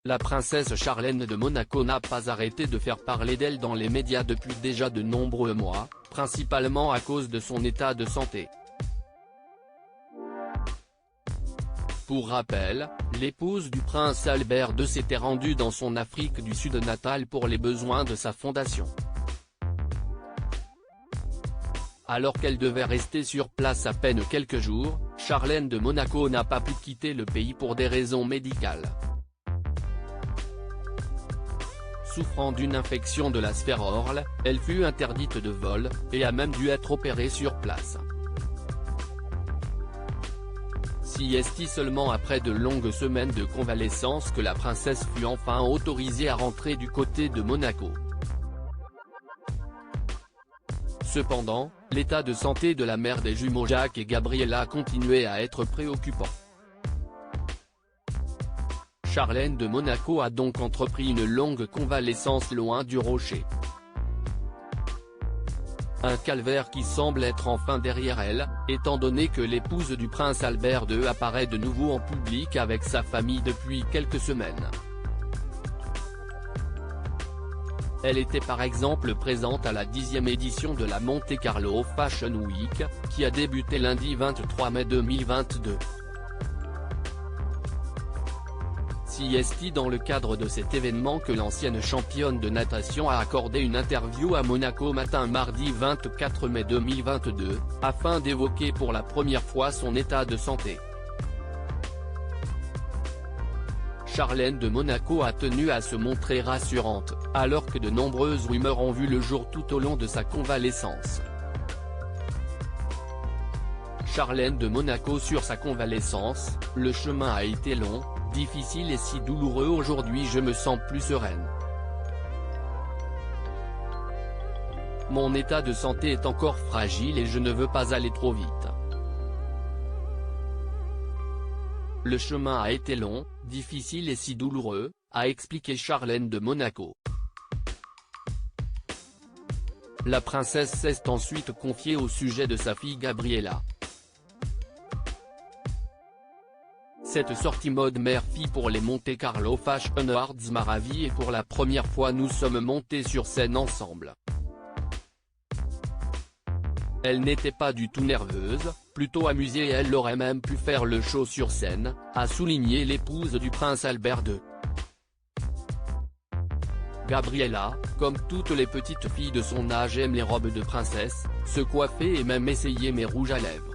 La princesse Charlène de Monaco n'a pas arrêté de faire parler d'elle dans les médias depuis déjà de nombreux mois, principalement à cause de son état de santé. Pour rappel, l'épouse du prince Albert II s'était rendue dans son Afrique du Sud natale pour les besoins de sa fondation. Alors qu'elle devait rester sur place à peine quelques jours, Charlène de Monaco n'a pas pu quitter le pays pour des raisons médicales. Souffrant d'une infection de la sphère orale, elle fut interdite de vol, et a même dû être opérée sur place. C'est seulement après de longues semaines de convalescence que la princesse fut enfin autorisée à rentrer du côté de Monaco. Cependant, l'état de santé de la mère des jumeaux Jacques et Gabriella continuait à être préoccupant. Charlène de Monaco a donc entrepris une longue convalescence loin du rocher. Un calvaire qui semble être enfin derrière elle, étant donné que l'épouse du prince Albert II apparaît de nouveau en public avec sa famille depuis quelques semaines. Elle était par exemple présente à la 10e édition de la Monte Carlo Fashion Week, qui a débuté lundi 23 mai 2022. C'est dans le cadre de cet événement que l'ancienne championne de natation a accordé une interview à Monaco Matin mardi 24 mai 2022, afin d'évoquer pour la première fois son état de santé. Charlène de Monaco a tenu à se montrer rassurante, alors que de nombreuses rumeurs ont vu le jour tout au long de sa convalescence. Charlène de Monaco sur sa convalescence: le chemin a été long, difficile et si douloureux. Aujourd'hui je me sens plus sereine. Mon état de santé est encore fragile et je ne veux pas aller trop vite. Le chemin a été long, difficile et si douloureux, a expliqué Charlène de Monaco. La princesse s'est ensuite confiée au sujet de sa fille Gabriella. Cette sortie mode mère-fille pour les Monte Carlo Fashion Awards m'a ravie et pour la première fois nous sommes montés sur scène ensemble. Elle n'était pas du tout nerveuse, plutôt amusée et elle aurait même pu faire le show sur scène, a souligné l'épouse du prince Albert II. Gabriella, comme toutes les petites filles de son âge, aime les robes de princesse, se coiffer et même essayer mes rouges à lèvres.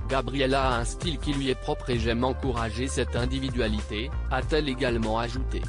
Gabriella a un style qui lui est propre et j'aime encourager cette individualité, a-t-elle également ajouté.